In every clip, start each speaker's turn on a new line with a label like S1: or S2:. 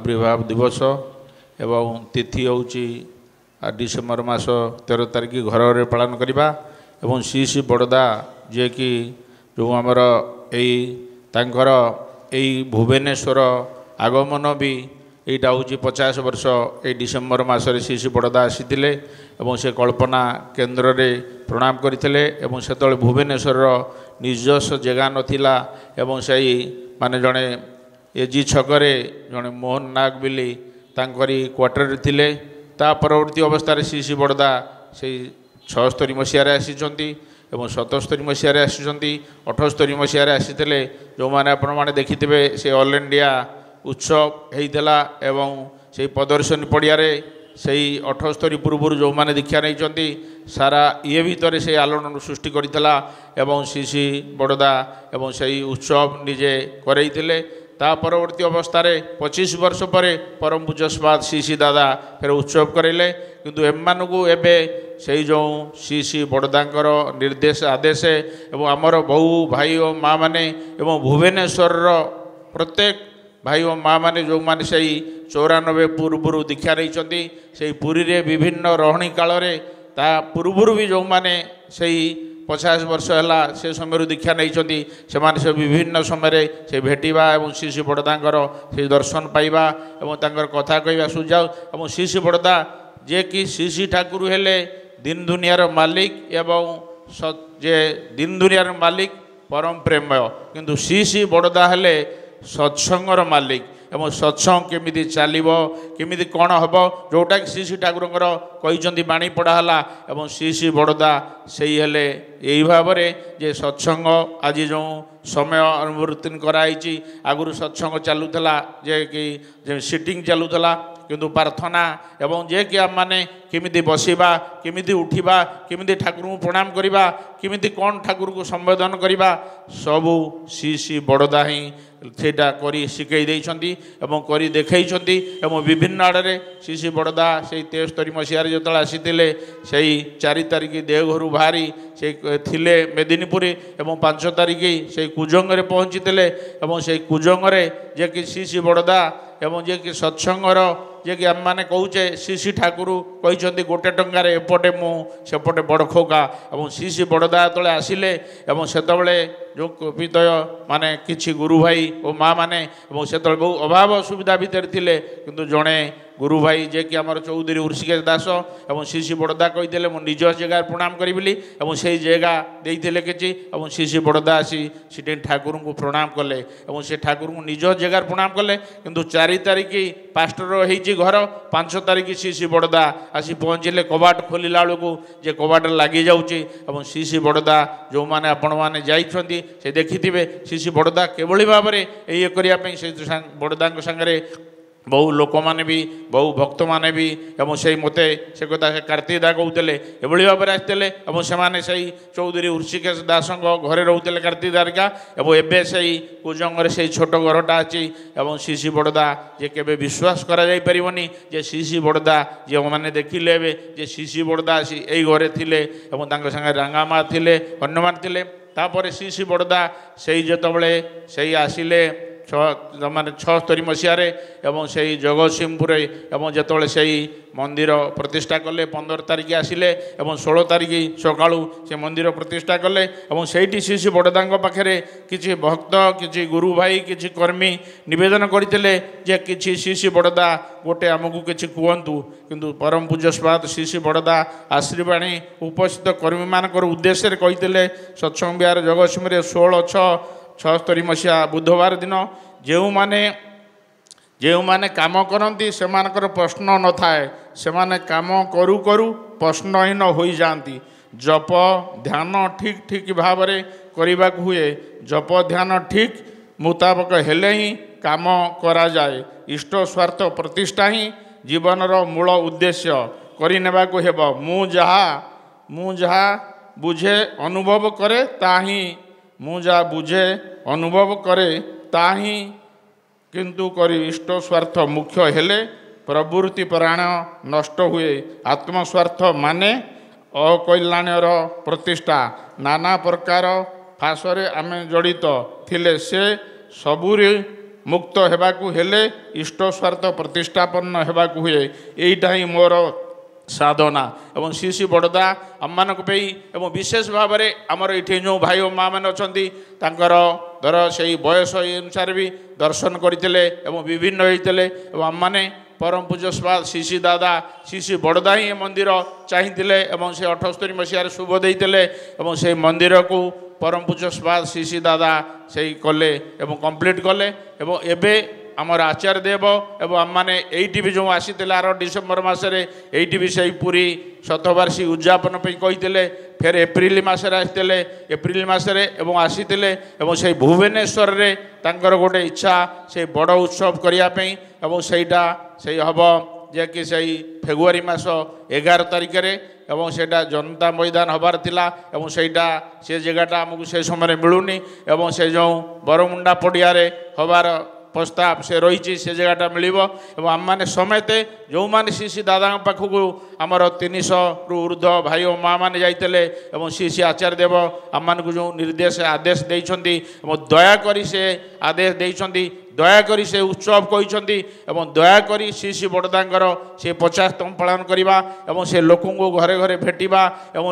S1: आविर्भाव दिवस एवं तिथि हूँ डिसेम्बर मास 13 तारिख घर में पालन करवा एवं श्री श्री बड़दा जे कि जो आमर यही भुवनेश्वर आगमन भी यहाँ हूँ 50 वर्ष ये डिसेम्बर मसरे श्री श्री बड़दा आसी से कल्पना केन्द्र में प्रणाम करते से भुवनेश्वर निजस्व जगह नाला से माने जड़े एजी छकरे जड़े मोहन नाग बिली तांकरी क्वार्टर थे ता परवर्ती अवस्था श्री श्री बड़दा से 76 मसीह आसी 77 मसीह आसी 78 मसीह आसी जो मैंने आपण मैंने देखिथे से ऑल इंडिया उत्सव होता एवं से प्रदर्शनी पड़िया से 78 पूर्व जो मैंने दीक्षा नहीं सारा ये भितर से आलोड़न सृष्टि करता एवं श्री श्री बड़दा एवं से उत्सव निजे करते ता परवर्ती अवस्था 25 वर्ष पर परम पूज्यस्पाद श्री श्री दादा फिर उत्सव करेले किंतु एमानकु एबे से जो श्री श्री बड़दांकर निर्देश आदेश एवं आमर बहु भाई और माँ माने एवं भुवनेश्वर प्रत्येक भाई और माँ माने जो माने से 94 पूर्व दीक्षा नहीं से पुरी रे विभिन्न रहणी काल ता पूर्व भी जो माने से 50 वर्ष है से समय दीक्षा नहीं से विभिन्न समय से भेटा और श्री श्री बड़दांकर से दर्शन पाइबा और तांकर कथा कहवा सुझाव और श्री श्री बड़दा जे कि श्री श्री ठाकुर हेले दिन दुनियार मालिक एवं जे दिन दुनियार मालिक परम प्रेमय किंतु श्री श्री बड़दा हेले सत्संगर मालिक एवं सत्संग केमिति चलो केमिति कौन हम जोटा कि श्री श्री ठाकुर कहते बाणी पढ़ाला एवं श्री श्री बड़दा से हेले यही भाव में जे सत्संग आज जो समय अनुवर्तन कराई आगुरी सत्संग चलूला जे कि सिटिंग चलूला किंतु प्रार्थना एवं जे कि आम मैंने केमिति बसवा केमिति उठा केमिति ठाकुर को प्रणाम करवा केमिति कौन ठाकुर को संबोधन करवा सबू श्री श्री बड़दा ही सेटा करी शिखई देइछंती एवं करी देखैछंती एवं विभिन्न आड़े श्री श्री बड़दा से 73 मसीह जो आसीते से 4 तारिख देवघर बाहरी से थिले मेदिनीपुरी एवं 5 तारिख से कुजंगे पहुँचीते से कुजंगे जे कि श्री श्री बड़दा एवं जे कि सत्संगर जे कि आम मैंने कहचे श्री श्री ठाकुर कहते गोटे टंकार एपटे मु सेपटे बड़खोका और श्री श्री बड़दा जो आसिले से जो कपितय माने किछि गुरु भाई और माँ मैंने से बहु अभाव असुविधा भितर थिले किंतु जड़े गुरु भाई जे कि आमर चौधरी ऋषिकेश दास और श्री श्री बड़दा कहते निज जगह प्रणाम करी और से जगह देते कि श्री श्री बड़दा आसी सीटे ठाकुर को प्रणाम कले और से ठाकुर को निज जगह प्रणाम कले किंतु 4 तारिख पास्टर होइछि घर 5 तारिख श्री श्री बड़दा आसी पहुँचले कबाट खोलिला बेलू जे कबाट लगी जाऊँगी और श्री श्री बड़दा जो मैंने आपण मैंने जाइछंती से देखिथिबे श्री श्री बड़दा केवली भाव में ये करने से बड़दा सागरे बहु लोक मैंने भी बहु भक्त मैंने भी एवं से मते से कथा से कार्तिक दा कहते ये भाव में आसते से चौधरी ऋषिकेश दास घरे रोते कार्तिक दारिका और एवं से कुजंगे से छोट घरटा अच्छी और श्री श्री बड़दा जे केबे विश्वास करा जाई परिबनी जे श्री श्री बड़दा जे मैंने देखिले जे श्री श्री बड़दा आसी यही घरे थिले और तांको संगे रांगा माँ थिले अन्य मान थिले तापर श्री श्री बड़दा से जितेबाला से आसिले माने 76 मसीह एवं से जगतसिंहपुर एवं जिते से मंदिर प्रतिष्ठा कले 15 तारिख आसिले एवं 16 तारिख सकाळू से मंदिर प्रतिष्ठा कले एवं सेठी श्री श्री बड़दा पाखे किसी भक्त किसी गुरु भाई किसी कर्मी निवेदन करते जे किसी श्री श्री बड़दा गोटे आमको किसी कहतु किंतु परम पूज्यस्पाद श्री श्री बड़दा आश्रीवाणी उपस्थित कर्मी मान उद्देश्य कहते सत्संग विहार जगतसिंहपुर 16/6/76 मसीहा बुधवार दिन जो माने काम करती से प्रश्न न थाए से काम करू करू प्रश्नहीन हो जाती जप ध्यान ठीक ठीक भाव में करने हुए जप ध्यान ठीक मुताबक हेले ही काम करा जाए इष्ट स्वार्थ प्रतिष्ठा ही जीवनर मूल उद्देश्य करने को हेब मु जहा बुझे अनुभव करे ताही मु जहाँ बुझे अनुभव करे ताही किंतु करी इष्ट स्वार्थ मुख्य हेले प्रवृत्ति प्राण नष्ट हुए आत्मस्वार्थ माने अकल्याणर प्रतिष्ठा नाना प्रकार फासरे आमे जड़ित थिले से सबुरी मुक्त हेबाकु हेले इष्ट स्वार्थ प्रतिष्ठापन्न हेबाकु हुए एइटा ही मोर साधना एवं श्री श्री बड़दा आम मान विशेष भाव में आमर ये जो भाई और माँ मैंने अच्छा धर से बयस अनुसार भी दर्शन करते विभिन्न होते आम मैंने परम पूज्य स्वाद श्री श्री दादा श्री श्री बड़दा ही मंदिर चाहिए से 78 मसीह शुभ देते से मंदिर को परम पूज्य स्वाद श्री श्री दादा से कले कंप्लीट कले एवं आमर आचार्य देव एवं आम मैंने ये भी जो आसी आर डिसेम्बर मसरे ये भी से पूरी शतवार्षिक उद्यापन कही फिर एप्रिल मसरे आसते एप्रिल मसरे आसी से भुवनेश्वर रे तांकर गोटे इच्छा से बड़ उत्सव करने सेटा से हम जे कि सही फेब्रुआरी मास 11 तारिख एवं सेटा जनता मैदान हबार थिला एवं सेटा से जगहटा आमको से समय मिलूनी एवं से जो बरमुंडा पड़िया हबार प्रस्ताव से रही से जगहटा मिल आम मैंने समेत जो मैंने श्री श्री दादा पाखक आमर 300 रु ऊर्ध भाई और माँ मैंने जाते श्री श्री आचार्य देव आम मान जो निर्देश आदेश देते दयाकोरी से आदेश देते दयाकोरी से उत्सव कहते दयाकोरी श्री श्री बड़दांगर से 50तम पालन करवा से लोक घरे घरे भेटा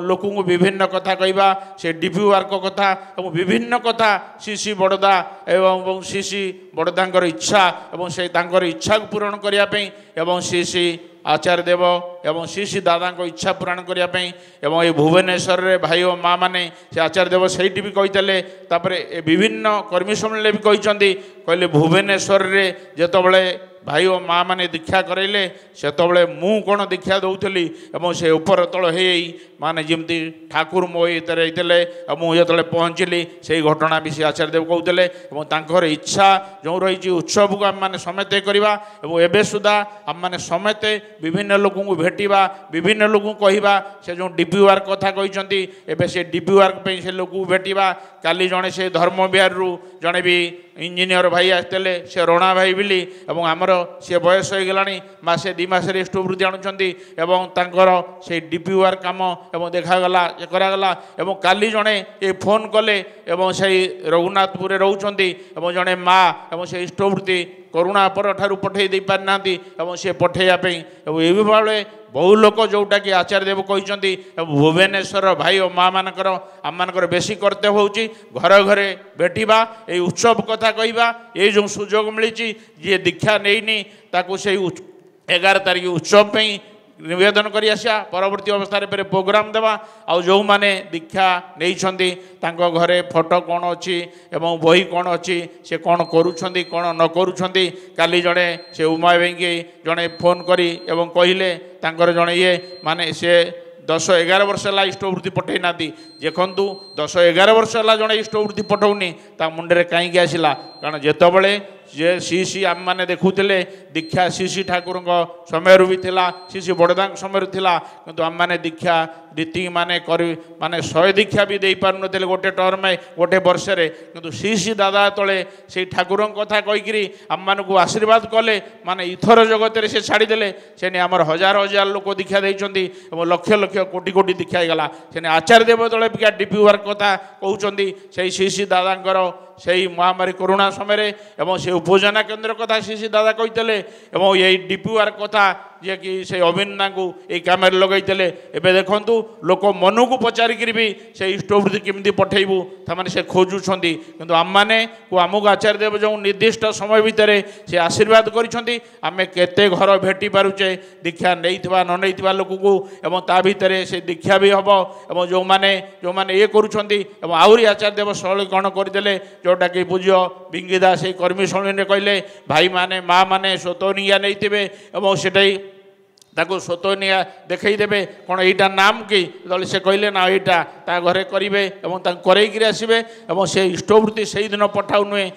S1: लोक विभिन्न कथा कहवा से डीपी वर्क कथा विभिन्न कथा श्री श्री बड़दा एवं श्री श्री बड़दांगर इच्छा से इच्छा को पूरण करने श्री श्री आचार्य देव एवं श्री श्री दादा को इच्छा पूरण करने ये भुवनेश्वर रे भाई और माँ मैंने से आचार्य देव से भी कहते विभिन्न कर्मी सम्मेलन भी कहते भुवनेश्वर रे जितेबाला भाई और माँ मैंने दीक्षा करैले से मु कौन दीक्षा दौली से उपर तल हो माने जमी ठाकुर मो ये मुझे पहुँचली से घटना भी से आचार्य देव कहते इच्छा जो रही उत्सव को आम मैंने समेत करवा एवं सुधा आम मैंने समेत विभिन्न लोक भेटा विभिन्न लोक कहवा से जो डीपी वर्क कथा कहते एवं से डीपी वर्क से लोक भेटा काली जड़े से धर्म विहार रु जड़े भी इंजीनियर भाई आसते से रणा भाई बिली आमर सी बयस हो गला मसे 2 मासरे स्टोवृत्ति आणुंट से डीपी वर्क कम देखागला करागला काली जड़े ये फोन कले से रघुनाथपुर रोचंती जड़े माँ से स्टोवृत्ति करुणा पर ठार पठे दे पारिना से पठेयापी ये भाव बहु लोक जोटा कि आचार्य देव कहते भुवनेश्वर भाई और माँ मानकर आम मानकर बेसी करते हो घरे घरे भेटा ये उत्सव कथा कहवा ये जो सुजोग मिली जी दीक्षा नहीं ताकू से 11 तारिख उत्सव निवेदन कर परवर्ती अवस्था फिर प्रोग्राम देवा आउ जो मैंने दीक्षा नहीं घरे फोटो कौन अच्छी एवं बही कौन अच्छी से कौन करुँच कौन न करुँच काली जड़े से उमा भाई जड़े फोन करी एवं कहले जड़े ये माने से 10-11 वर्ष है इष्टवृत्ति पठे ना देखु 10-11 वर्ष है जड़े इष्टवृत्ति पठाऊनी मुंडे कहीं आसला कारण जितेबाला जे श्री श्री आम मैंने देखुले दीक्षा श्री श्री ठाकुर समय भी थिला श्री श्री बड़दा समय थिला किंतु आम मैंने दीक्षा रीति माने माने 100 दीक्षा भी दे पार नथिले गोटे टर्म गोटे वर्ष रे किंतु श्री श्री दादा तले से ठाकुर कथा कहीकि आम मान को आशीर्वाद कले माने इथर जगत रे से छाड़ीदे से आमर हजार हजार लोक दीक्षा देइचंती लक्ष लक्ष कोटी कोटी दीक्षा गला से आचार्य देव तले बिका डीपी वर्क कथा कहउचंती से श्री श्री दादांकर से महामारी कोरोना समय से उपजना केन्द्र कथा श्री श्री दादा कहते ये डीपी वर्क कथा जे कि से अभिन्ना को ये कम लगते एवं देखु लोक मन को पचारिकी भी से इष्टवृत्ति केमती पठेबू ताने से खोजुंट किंतु आम मैंने को आमको आचार्य देव जो निर्दिष्ट समय भितर से आशीर्वाद करें केते घर भेटी पारुचे दीक्षा नहीं न नहीं लोक को एवं ता भितर से दीक्षा भी हम और जो मैंने ये करुँच आहरी आचार्य देव सरलीकरण करदे जोटा कि पूज्य बिंगिदा से कर्मी सम्मेलन कहले भाई माने माँ माने स्वतनिया नहीं से ताको स्वतनिया देखईदेवे कौन यहीटा नाम कि से कहले ना यहाँ घरे करेंगे करईकि आसबे से इष्टवृत्ति से दिन पठाऊ नुहे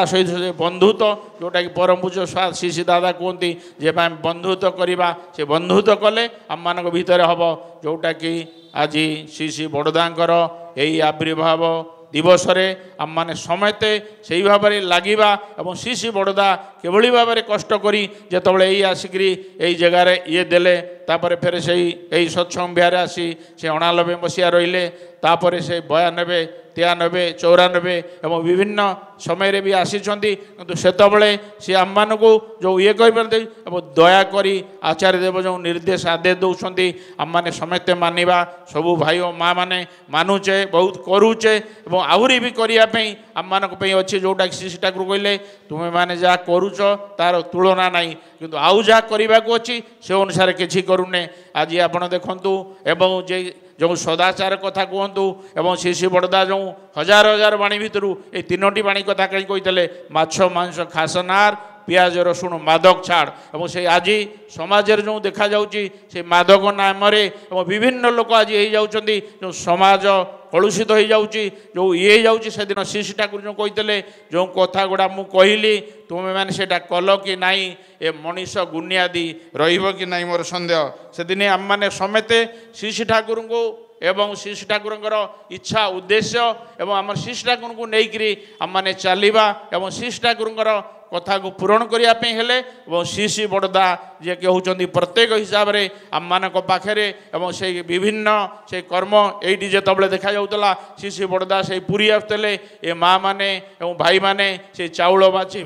S1: सहित से बंधुत्व जोटा कि परम पूज्य स्वाद श्री श्री दादा कहते जे बंधुत्व करवा से बंधुत्व कले आम मान भितर हम जोटा कि आज श्री श्री बड़दांकर यही आविर्भाव दिवस आम मैंने समेत से भाव में लगिवा श्री श्री बड़दा केवली भाव में कष्ट करी जितेबाला यही आसिक यही जगार ये देले फिर से यही सत्संग बिहार आसी से 89 मसीहा रहिले तापर से 92 93, 94 ଏବଂ ବିଭିନ୍ନ ସମୟରେ ବି ଆସିଛନ୍ତି କିନ୍ତୁ ସେତେବେଳେ ସେ ଆମମାନଙ୍କୁ ଯେଉଁ ଇଏ କରିପାରନ୍ତି ଏବଂ ଦୟାକରି ଆଚାର୍ଯ୍ୟ ଦେବ ଯେଉଁ ନିର୍ଦ୍ଦେଶ ଆଦେଶ ଦେଉଛନ୍ତି ଆମମାନେ ସମସ୍ତେ ମାନିବା ସବୁ ଭାଇ ଓ ମା ମାନେ ମାନୁଛେ ବହୁତ କରୁଛେ ଏବଂ ଆହୁରି ବି କରିବା ପାଇଁ ଆମମାନଙ୍କ ପାଇଁ ଅଛି ଯେଉଁଟାକି ଶ୍ରୀ ଠାକୁର କହିଲେ ତୁମେମାନେ ଯାହା କରୁଛ ତାର ତୁଳନା ନାହିଁ କିନ୍ତୁ ଆଉ ଯାହା କରିବାକୁ ଅଛି ସେ ଅନୁସାରେ କିଛି କରୁନେ। ଆଜି ଆପଣ ଦେଖନ୍ତୁ ଏବଂ ଯେ ଯେଉଁ ସଦାଚାର କଥା କୁହନ୍ତୁ ଏବଂ ଶିଶୁ ବଡ଼ଦା ଯେଉଁ ହଜାର ହଜାର ବାଣୀ ଭିତରୁ ଏ 3ଟି ବାଣୀ କଥା କାହିଁ କହିଥିଲେ ମାଛ ମାଂସ ଖାସନାର ପିଆଜ ରସୁଣ ମାଦକ ଛାଡ଼ ଏବଂ ସେ ଆଜି ସମାଜରେ ଯେଉଁ ଦେଖାଯାଉଛି ସେ ମାଦକ ନାମରେ ଏବଂ ବିଭିନ୍ନ ଲୋକ ଆଜି ହେଇଯାଉଛନ୍ତି ଯେଉଁ ସମାଜ କଳୁଷିତ ହେଇଯାଉଛି ଯେଉଁ ଇଏ ହେଇଯାଉଛି ସେଦିନ ଶ୍ରୀ ଠାକୁର ଯେଉଁ କହିଥିଲେ ଯେଉଁ କଥା ଗୁଡ଼ା ମୁଁ କହିଲି ତୁମେମାନେ ସେଇଟା କଲ କି ନାହିଁ ଏ ମଣିଷ ଗୁନିଆଦି ରହିବ କି ନାହିଁ ମୋର ସନ୍ଦେହ। ସେଦିନେ ଆମମାନେ ସମେତେ ଶ୍ରୀ ଠାକୁରଙ୍କୁ ଏବଂ ଶ୍ରୀ ଠାକୁରଙ୍କର ଇଚ୍ଛା ଉଦ୍ଦେଶ୍ୟ ଏବଂ ଆମର ଶ୍ରୀ ଠାକୁରଙ୍କୁ ନେଇକରି ଆମମାନେ ଚାଲିବା ଏବଂ ଶ୍ରୀ ଠାକୁରଙ୍କର କଥାକୁ ପୂରଣ କରିବା ପାଇଁ ହେଲେ ଏବଂ ଶ୍ରୀ ବଡ଼ଦା ଯିଏକି ହେଉଛନ୍ତି ପ୍ରତ୍ୟେକ ହିସାବରେ ଆମମାନଙ୍କ ପାଖରେ ଏବଂ ସେଇ ବିଭିନ୍ନ ସେଇ କର୍ମ ଏଇଠି ଯେତେବେଳେ ଦେଖାଯାଉଥିଲା ଶ୍ରୀ ବଡ଼ଦା ସେଇ ପୁରୀ ଆସୁଥିଲେ ଏ ମାଆ ମାନେ ଏବଂ ଭାଇମାନେ ସେଇ ଚାଉଳ ବାଛି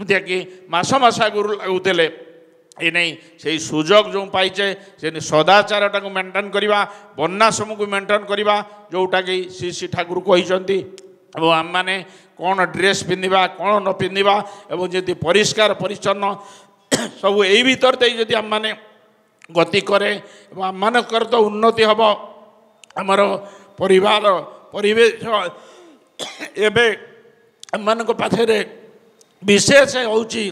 S1: ଯିଏକି ମାସ ମାସ ଆଗରୁ ଲାଗୁଥିଲେ ଏ ନେଇ ସେଇ ସୁଯୋଗ ଯେଉଁ ପାଇଛେ ସେ ସଦାଚାରଟାକୁ ମେଣ୍ଟେନ୍ କରିବା ବର୍ଣ୍ଣାଶ୍ରମକୁ ମେଣ୍ଟେନ୍ କରିବା ଯେଉଁଟାକି ଶ୍ରୀ ଠାକୁର କହିଛନ୍ତି ଏବଂ ଆମମାନେ କ'ଣ ଡ୍ରେସ୍ ପିନ୍ଧିବା କ'ଣ ନ ପିନ୍ଧିବା ଏବଂ ଯଦି ପରିଷ୍କାର ପରିଚ୍ଛନ୍ନ ସବୁ ଏଇ ଭିତରେ ଦେଇ ଯଦି ଆମମାନେ ଗତି କରେ ଏବଂ ଆମମାନଙ୍କର ତ ଉନ୍ନତି ହେବ ଆମର ପରିବାର ପରିବେଶ ଏବେ ଆମମାନଙ୍କ ପାଖରେ ବିଶେଷ ହେଉଛି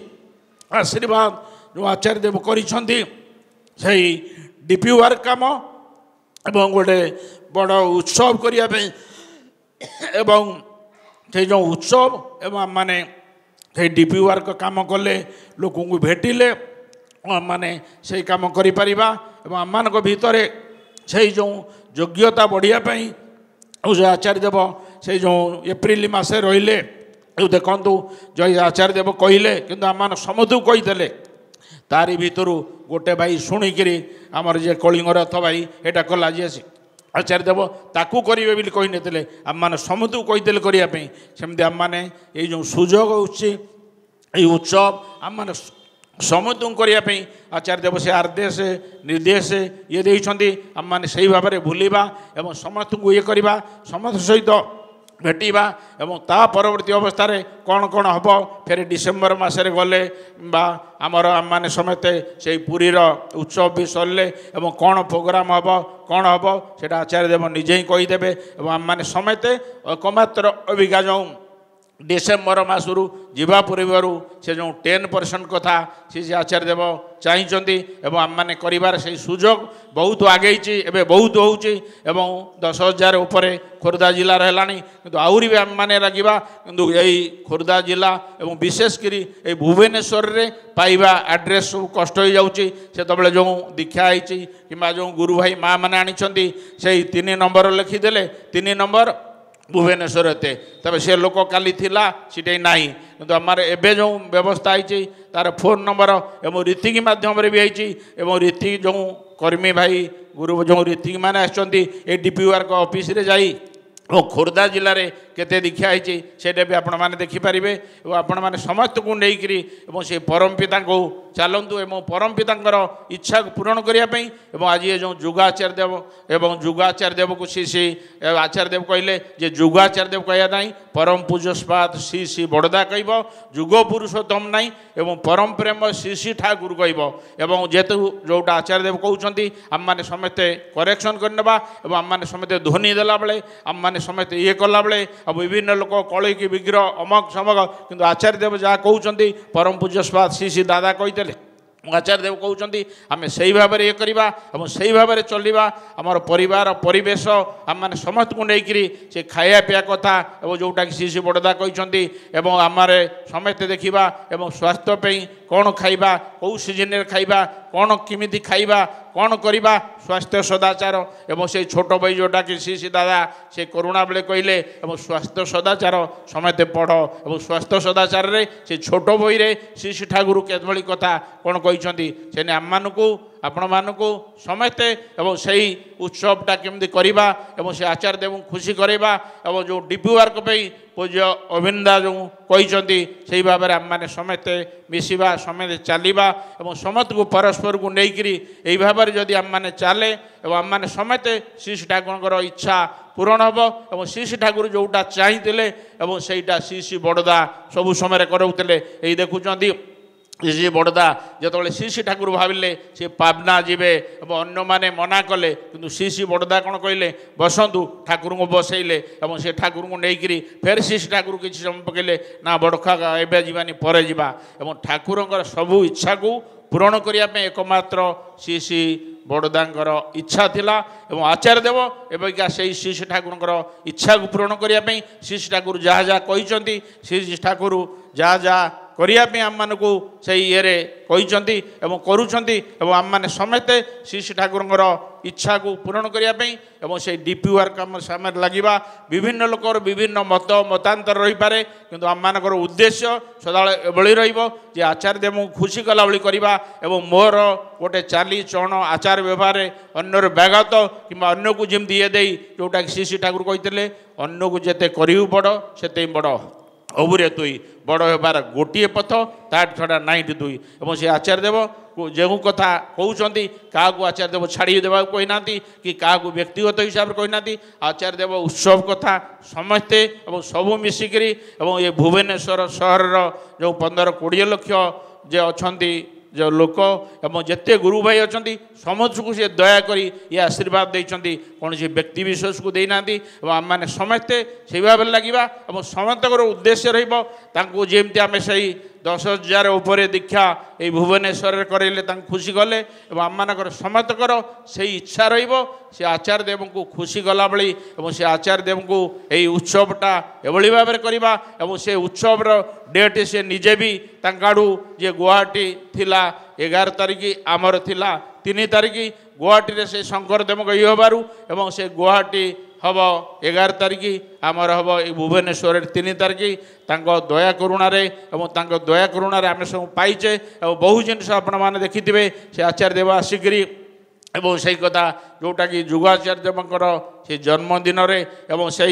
S1: ଆଶୀର୍ବାଦ ଯେଉଁ ଆଚାର୍ଯ୍ୟ ଦେବ କରିଛନ୍ତି ସେଇ ଡିପି ୱାର୍କ କାମ ଏବଂ ଗୋଟେ ବଡ଼ ଉତ୍ସବ କରିବା ପାଇଁ ଏବଂ ସେଇ ଯେଉଁ ଉତ୍ସବ ଏବଂ ଆମମାନେ ସେଇ ଡିପି ୱାର୍କ କାମ କଲେ ଲୋକଙ୍କୁ ଭେଟିଲେ ଆମମାନେ ସେଇ କାମ କରିପାରିବା ଏବଂ ଆମମାନଙ୍କ ଭିତରେ ସେଇ ଯେଉଁ ଯୋଗ୍ୟତା ବଢ଼ିବା ପାଇଁ ଆଉ ସେ ଆଚାର୍ଯ୍ୟ ଦେବ ସେଇ ଯେଉଁ ଏପ୍ରିଲ ମାସରେ ରହିଲେ ଦେଖନ୍ତୁ ଜୟ ଆଚାର୍ଯ୍ୟ ଦେବ କହିଲେ କିନ୍ତୁ ଆମମାନେ ସମସ୍ତଙ୍କୁ କହିଥିଲେ ତାରି ଭିତରୁ ଗୋଟେ ଭାଇ ଶୁଣିକିରି ଆମର ଯିଏ କଳିଙ୍ଗ ରଥ ଭାଇ ଏଇଟା କଲା ଯିଏ ଆଚାର୍ଯ୍ୟ ଦେବ ତାକୁ କରିବେ ବୋଲି କହିନଥିଲେ ଆମମାନେ ସମସ୍ତଙ୍କୁ କହିଥିଲେ କରିବା ପାଇଁ ସେମିତି ଆମମାନେ ଏଇ ଯେଉଁ ସୁଯୋଗ ହେଉଛି ଏଇ ଉତ୍ସବ ଆମମାନେ ସମସ୍ତଙ୍କୁ କରିବା ପାଇଁ ଆଚାର୍ଯ୍ୟ ଦେବ ସେ ଆଦେଶ ନିର୍ଦ୍ଦେଶ ଇଏ ଦେଇଛନ୍ତି ଆମମାନେ ସେଇ ଭାବରେ ଭୁଲିବା ଏବଂ ସମସ୍ତଙ୍କୁ ଇଏ କରିବା ସମସ୍ତଙ୍କ ସହିତ ଭେଟିବା ଏବଂ ତା ପରବର୍ତ୍ତୀ ଅବସ୍ଥାରେ କ'ଣ କ'ଣ ହେବ ଫେରେ ଡିସେମ୍ବର ମାସରେ ଗଲେ ବା ଆମର ଆମମାନେ ସମସ୍ତେ ସେଇ ପୁରୀର ଉତ୍ସବ ବି ସରିଲେ ଏବଂ କ'ଣ ପ୍ରୋଗ୍ରାମ ହେବ କ'ଣ ହେବ ସେଇଟା ଆଚାର୍ଯ୍ୟ ଦେବ ନିଜେ ହିଁ କହିଦେବେ ଏବଂ ଆମମାନେ ସମସ୍ତେ ଏକମାତ୍ର ଅବିକା ଯେଉଁ ଡିସେମ୍ବର ମାସରୁ ଯିବା ପୂର୍ବରୁ ସେ ଯେଉଁ 10% କଥା ସେ ଆଚାର୍ଯ୍ୟ ଦେବ ଚାହିଁଛନ୍ତି ଏବଂ ଆମମାନେ କରିବାର ସେଇ ସୁଯୋଗ ବହୁତ ଆଗେଇଛି ଏବେ ବହୁତ ହେଉଛି ଏବଂ 10,000 ଉପରେ ଖୋର୍ଦ୍ଧା ଜିଲ୍ଲାର ହେଲାଣି କିନ୍ତୁ ଆହୁରି ବି ଆମମାନେ ଲାଗିବା କିନ୍ତୁ ଏଇ ଖୋର୍ଦ୍ଧା ଜିଲ୍ଲା ଏବଂ ବିଶେଷ କରି ଏଇ ଭୁବନେଶ୍ୱରରେ ପାଇବା ଆଡ୍ରେସ୍ ସବୁ କଷ୍ଟ ହୋଇଯାଉଛି ସେତେବେଳେ ଯେଉଁ ଦୀକ୍ଷା ହେଇଛି କିମ୍ବା ଯେଉଁ ଗୁରୁ ଭାଇ ମା ମାନେ ଆଣିଛନ୍ତି ସେଇ 3 ନମ୍ବର ଲେଖିଦେଲେ 3 ନମ୍ବର ଭୁବନେଶ୍ୱର ଏତେ ତେବେ ସେ ଲୋକ କାଲି ଥିଲା ସେଠି ନାହିଁ କିନ୍ତୁ ଆମର ଏବେ ଯେଉଁ ବ୍ୟବସ୍ଥା ହେଇଛି ତାର ଫୋନ୍ ନମ୍ବର ଏବଂ ରୀତିକି ମାଧ୍ୟମରେ ବି ହେଇଛି ଏବଂ ରୀତି ଯେଉଁ କର୍ମୀ ଭାଇ ଗୁରୁ ଯେଉଁ ରୀତିକି ମାନେ ଆସିଛନ୍ତି ଏ ଡିପି ୱାର୍କ ଅଫିସରେ ଯାଇ ଏବଂ ଖୋର୍ଦ୍ଧା ଜିଲ୍ଲାରେ କେତେ ଦୀକ୍ଷା ହେଇଛି ସେଇଟା ବି ଆପଣମାନେ ଦେଖିପାରିବେ ଏବଂ ଆପଣମାନେ ସମସ୍ତଙ୍କୁ ନେଇକରି ଏବଂ ସେ ପରମ ପିତାଙ୍କୁ ଚାଲନ୍ତୁ ଏବଂ ପରମ ପିତାଙ୍କର ଇଚ୍ଛାକୁ ପୂରଣ କରିବା ପାଇଁ ଏବଂ ଆଜି ଏ ଯେଉଁ ଯୁଗାଚାର୍ଯ୍ୟ ଦେବ ଏବଂ ଯୁଗାଚାର୍ଯ୍ୟ ଦେବକୁ ଶ୍ରୀ ଆଚାର୍ଯ୍ୟ ଦେବ କହିଲେ ଯେ ଯୁଗାଚାର୍ଯ୍ୟ ଦେବ କହିବା ନାହିଁ ପରମ ପୂଜ୍ୟସ୍ପାଦ ଶ୍ରୀ ବଡ଼ଦା କହିବ ଯୁଗ ପୁରୁଷୋତ୍ତମ ନାହିଁ ଏବଂ ପରମ ପ୍ରେମ ଶ୍ରୀ ଠାକୁର କହିବ ଏବଂ ଯେହେତୁ ଯେଉଁଟା ଆଚାର୍ଯ୍ୟ ଦେବ କହୁଛନ୍ତି ଆମମାନେ ସମସ୍ତେ କରେକ୍ସନ୍ କରିନେବା ଏବଂ ଆମମାନେ ସମସ୍ତେ ଧ୍ୱନି ଦେଲାବେଳେ ଆମମାନେ ସମସ୍ତେ ଇଏ କଲାବେଳେ ଆଉ ବିଭିନ୍ନ ଲୋକ କଳେଇକି ବିଗ୍ରହ ଅମକ ସମକ କିନ୍ତୁ ଆଚାର୍ଯ୍ୟ ଦେବ ଯାହା କହୁଛନ୍ତି ପରମ ପୂଜ୍ୟସ୍ପାଦ ଶ୍ରୀ ଦାଦା କହିଥିଲେ ଆଚାର୍ଯ୍ୟ ଦେବ କହୁଛନ୍ତି ଆମେ ସେଇ ଭାବରେ ଇଏ କରିବା ଏବଂ ସେଇ ଭାବରେ ଚଳିବା ଆମର ପରିବାର ପରିବେଶ ଆମମାନେ ସମସ୍ତଙ୍କୁ ନେଇକରି ସେ ଖାଇବା ପିଇବା କଥା ଏବଂ ଯେଉଁଟାକି ଶ୍ରୀ ବଡ଼ଦା କହିଛନ୍ତି ଏବଂ ଆମର ସମସ୍ତେ ଦେଖିବା ଏବଂ ସ୍ୱାସ୍ଥ୍ୟ ପାଇଁ କ'ଣ ଖାଇବା କେଉଁ ସିଜନରେ ଖାଇବା କ'ଣ କେମିତି ଖାଇବା କ'ଣ କରିବା ସ୍ୱାସ୍ଥ୍ୟ ସଦାଚାର ଏବଂ ସେଇ ଛୋଟ ବହି ଯେଉଁଟାକି ଶ୍ରୀ ଦାଦା ସେ କରୁଣା ବେଳେ କହିଲେ ଏବଂ ସ୍ୱାସ୍ଥ୍ୟ ସଦାଚାର ସମସ୍ତେ ପଢ଼ ଏବଂ ସ୍ୱାସ୍ଥ୍ୟ ସଦାଚାରରେ ସେ ଛୋଟ ବହିରେ ଶ୍ରୀ ଠାକୁର କେଭଳି କଥା କ'ଣ କହିଛନ୍ତି ସେ ଆମମାନଙ୍କୁ आपण मानक समस्ते एवं सही उत्सवटा केमती करवा एवं से आचार्य देव खुशी करवा एवं जो डीपी वर्क पूज्य अभिनंदा जो कहते से भाव में आम मैंने समस्ते मिसवा समस्ते चलवा और समस्त को परस्पर को लेकर यही भाव में जदि आम मैंने चले और आम मैंने समस्ते श्री श्री ठाकुर इच्छा पूरण हम और श्री श्री ठाकुर जोटा चाहिए सेटा श्री श्री बड़दा सबु समय कराऊे यही देखुं श्री बड़दा जो श्री श्री ठाकुर भाविले सी पाबना जीवे अन्न मैंने मना कले कि श्री श्री बड़दा कौन कहले बसंतु ठाकुर को बसैले और से ठाकुर को लेकर फेर श्री श्री ठाकुर किसी समय पकड़े ना बड़खा एवं जीवानी पर जा ठाकुर सबू इच्छा को पूरण करने एकमात्र श्री श्री बड़दांकर इच्छा थिला एवं आचार्य देव एवं से श्री श्री ठाकुर इच्छा को पूरण करने श्री श्री ठाकुर जहाँ जहाँ कहते श्री श्री ठाकुर जहाँ जहाँ करने आम मानक से ये कहते करुँच आम मैंने समस्ते श्री श्री ठाकुर इच्छा को पूरण करने से डीपी वर्क आम सामने लगे विभिन्न लोकर विभिन्न मत मतांतर रही पारे किंतु आम मानकर उद्देश्य सदा एभली रही आचार्य देव खुशी कला भली करवा एवं मोर गोटे चाली चरण आचार व्यवहार अन्यर व्याघात कि अन्न को जमी ये दे जोटा श्री श्री ठाकुर कहते अन्न को जिते करू बड़ से बड़ अबुरे तुई बड़ होबार गोटे पथ ता छड़ा नाइट दुई और से आचार्य देव जो कथा कहते क्या आचार्य देव छाड़ी देवा कहना कि क्या व्यक्तिगत हिसाब से कहना आचार्य देव उत्सव कथा समस्ते और सबू मिसिकी ये भुवनेश्वर सहर जो 15-20 लाख जे अच्छा जो लोक एवं जिते गुरु भाई अच्छा समस्त को सी दया करी ये आशीर्वाद देते कौन सी व्यक्ति विशेष को देना आम मैंने समस्ते से भाव लगे और समस्त उद्देश्य रही आम से 10,000 उपर दीक्षा ये भुवनेश्वर करेले खुशी गले और आम मानकर समस्तकर से इच्छा से आचार्य देव को खुशी गला बड़ी और से आचार्य देव को यही उत्सवटा एभली भाव में करवा और से उत्सव डेट से निजे भी तांकाड़ू जे गुवाहाटी थिला 11 तारिख आमर थिला 3 तारिख गुवाहाटी से शंकर देव ये हबारू एवं से गुवाहाटी हम 11 तारिख आमर हम ये भुवनेश्वर 3 तारिख दया करुणारे दया करुणारे आम सब पाइचे और बहु जिन आपण मैंने देखिथे से आचार्य देव आसिकी एवं से कथा जोटा कि जुगाचार्य देवकर से जन्मदिन एवं से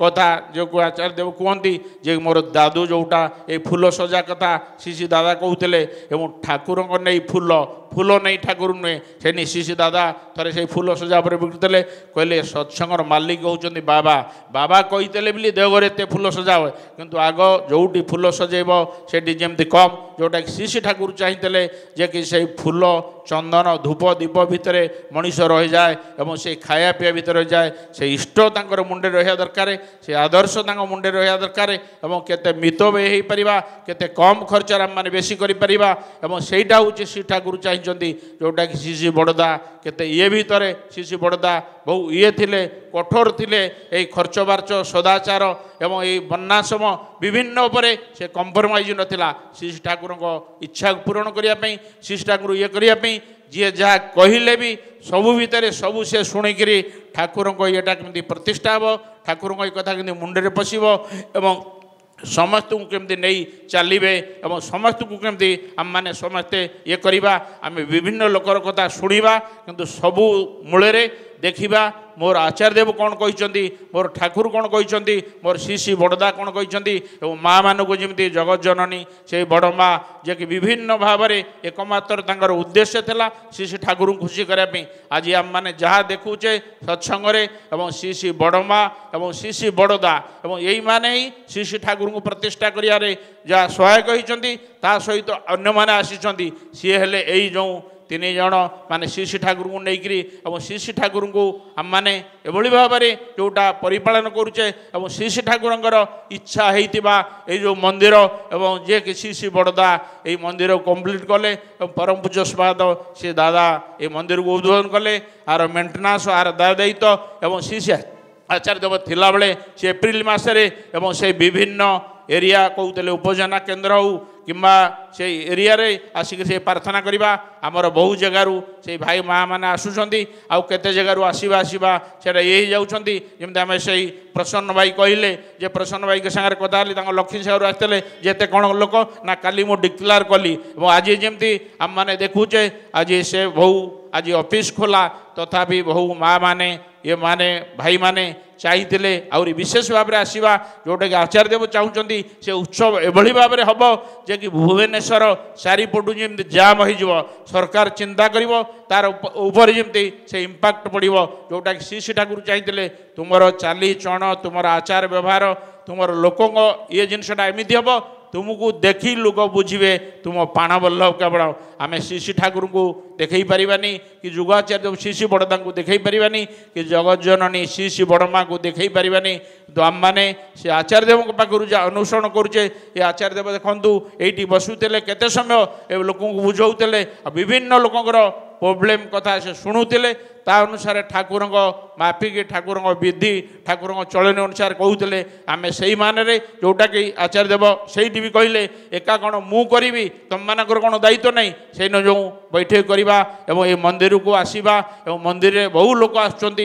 S1: कथा जो आचार्य देव कहती जे मोर दादू जोटा ये फूल सजा कथा श्री दादा कहते एवं ठाकुर नहीं फूल फूल नहीं ठाकुर नुहे से श्री दादा थे से फूल सजा पर बिकुले कहले सत्संगर मालिक होती बाबा बाबा कहते बोली देवघर एत फूल सजा हुए किंतु आग जोटी फूल सजेब से जमी कम जोटा कि श्री ठाकुर चाहिए जे कि से फूल चंदन धूप दीप भितर मनीष रही जाए और से खाया पीया भीतर रही जाए से इष्ट तांकर मुंडे रहा दरकार से आदर्श मुंडे रहा दरकार और केते मित हो पारिबा केते कम खर्च आम मैंने बेसी करिपरिबा और सेटा हूँ श्री ठाकुर चाहिए जोटा कि श्री श्री बड़दा केते ये भितर श्री श्री बड़दा बहु ये थिले कठोर थिले ये खर्च बार्च सदाचार एवं ये बन्नासम विभिन्न उपरे से कंप्रोमाइज नथिला श्री श्री ठाकुर इच्छा पूरण करने श्री श्री ठाकुर ये करने जी जहाँ कहले भी सबू भितर सबू से शुणिक ठाकुर को येटा केमती प्रतिष्ठा हे ठाकुर को कथा केमती मुंडे पशिब एवं समस्त को केमती नहीं चलिए और समस्त को केमती आम मैंने समस्ते ये करवा आम विभिन्न लोकर कथा शुणा किंतु सबू मूल देखा मोर आचार्य देव कौन कहते मोर ठाकुर कौन कहते मोर श्री श्री बड़दा कौन कहते माँ मानक जमी जगत जननी से बड़ माँ जे कि विभिन्न भाव में एकमात्र तांकर उद्देश्य थिला श्री श्री ठाकुर खुशी करने आज आम मैंने जहाँ देखुचे सत्संगे और श्री श्री बड़ माँ और श्री श्री बड़दा और यही माने ही श्री श्री ठाकुर को प्रतिष्ठा करियारे जहाँ सहायक होती ता सहित अन्य माने आसी सी हेले यही जो 3 जन माने श्री श्री ठाकुर को लेकर और श्री श्री ठाकुर को आम मैंने एभली भाव में जोटा परिपालन करुचे और श्री श्री ठाकुर इच्छा होता जो मंदिर एवं जे कि श्री श्री बड़दा ये मंदिर कंप्लीट कले परम पूज्य स्वाद से दादा ये मंदिर को उद्बोधन कले आर मेन्टेनान्स आर दायित्व एवं श्री श्री आचार्य देव थिला बेले से एप्रिल मसरे एवं से विभिन्न एरिया कहते उपजना केन्द्र हो कि से एरिया रे आसिक से प्रार्थना करवा आमर बहु जगार से भाई माँ मैंने आसुँच आउ केते जगार आसवा आसवा से ये जाऊँगी जमी आम से प्रसन्न भाई कहले जे प्रसन्न भाई के सागर कथा लक्ष्मी सागर आसते जेते कौन लोक ना काली मु डिक्लेयर कली आज जमी आम मैंने देखुचे आज से बहु आज ऑफिस खोला तथापि बहु माँ माने ये माने भाई माने चाहिए आउरी विशेष भाव में आसवा जोटा कि आचार्य देव चाहते से उत्सव एभली भाव में हम जे कि भुवनेश्वर चारिपटू जमी जाम हो सरकार चिंता कर तार ऊपर जमी से इम्पैक्ट पड़ो जोटा कि श्री ठाकुर चाहिए तुम चाली चण तुम आचार व्यवहार तुम लोकों ये जिनसा एमती हम तुमको देखी लोक बुझे तुम पाण बल्लभ केवल आम श्री ठाकुर को देखई पारानी कि जुगाचार्य श्री बड़दा को देखई पारानी कि जगज्जननी श्री बड़मा को देखई पारानी तो आम मैंने से आचार्य देव पाखु अनुसरण करुचे ये आचार्य देव देखु ये बसुले केते समय ए लोक बुझाऊे विभिन्न लोकंर प्रोब्लेम कथा से शुणुले ता अनुसार ठाकुर माफिक ठाकुर विधि ठाकुर चलन अनुसार कहते आम से माने जोटा कि आचार्य देव से भी कहले एका कौन मु करी तुम मानकर कौन दायित्व नहीं से जो बैठक करवा एवं ये मंदिर को आसवा एवं मंदिर में बहु लोक आसुँच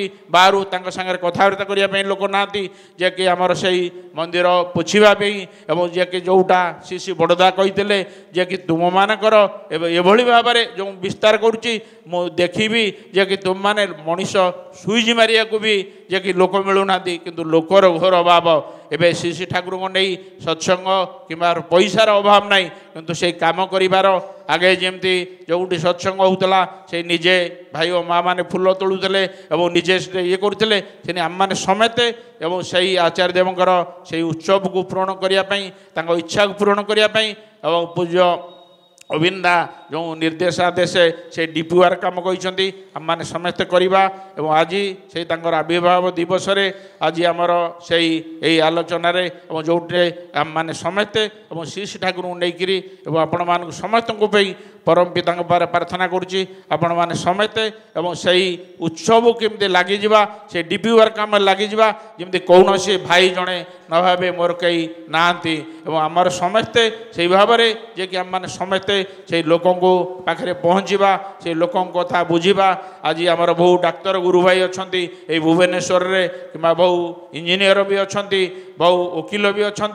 S1: सागर कथबार्ता करने लोक ना जे कि आमर से मंदिर पोछापी एवं जे कि जोटा श्री बड़दा कहते जे कि तुम मानकर एभली भाव में जो विस्तार करुच्ची मु देखी जे कि तुम माने मनीष सुईज मारिया को भी जे कि लोक मिलूना किंतु लोकर घोर अभाव एवं श्री ठाकुर को नहीं सत्संग कि पैसार अभाव नहीं किंतु से काम करिवार आगे जमती जोटी सत्संग होता से निजे भाई और माँ मैंने फूल तोड़ुले और निजे ये करते से आम मैंने समेते एवं से आचार्य देवंकर से उत्सव को पूरण करने इच्छा को पूरण करने और पूज्य अविंदा जो निर्देशादेश से डीपीआर काम कहते आम मैंने समस्ते करवा एवं आज से आविर्भाव दिवस आज आमर से आलोचन जो आम मैंने समस्ते श्री ठाकुर को लेकर आपण मान समस्त परम पिता प्रार्थना करुच्ची आपण मैंने समस्ते से उत्सव केमती लगी से डीपीआर काम लगी जमी कौन से भाई जड़े न भावे मोर कई नहांती आमर समस्ते से भाव में जे कि आम मैंने समस्ते से लोकों को पाखे पहुँचवा से लोकों कथा बुझा आज आमर बहु डाक्तर गुरु भाई अच्छा ये भुवनेश्वर रे कि बहु इंजीनियर भी अच्छा बहु वकिल भी अच्छा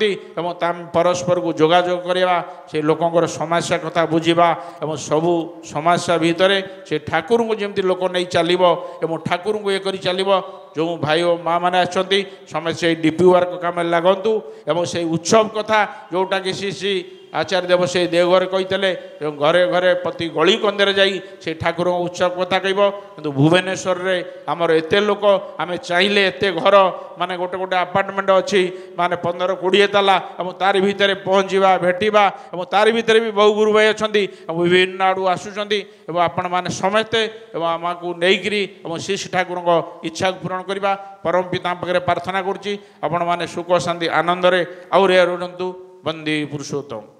S1: परस्पर को जोगाजोग करवा से लोकों समस्या कथा बुझा एवं सबू समस्या भितर से ठाकुर को जमी लोक नहीं चलो एवं ठाकुर को ये कर चलो जो भाई और माँ मैंने आसती समस्या डीपीआर काम लगतु एवं से उत्सव कथा जोटा कि श्री आचार्य देव से देवघर कहते घरे घरे प्रति गली कंदे जाई से ठाकुर उत्सव कथा कह कि भुवनेश्वर रे आमर एत लोक आम चाहिए एत घर माने गोटे गोटे आपार्टमेंट अच्छी माने 15-20 ताला तार भितर पहुँचवा भेटा और तार भितर भी बहु गुरु भाई अच्छा विभिन्न आड़ू आसुँच आपण मैंने समस्ते आम को लेकरी श्री ठाकुर इच्छा पूरण करवा परम पिता पाखे प्रार्थना करुच्ची आपण मैंने सुख शांति आनंद आउर रुहतु बंदी पुरुषोत्तम।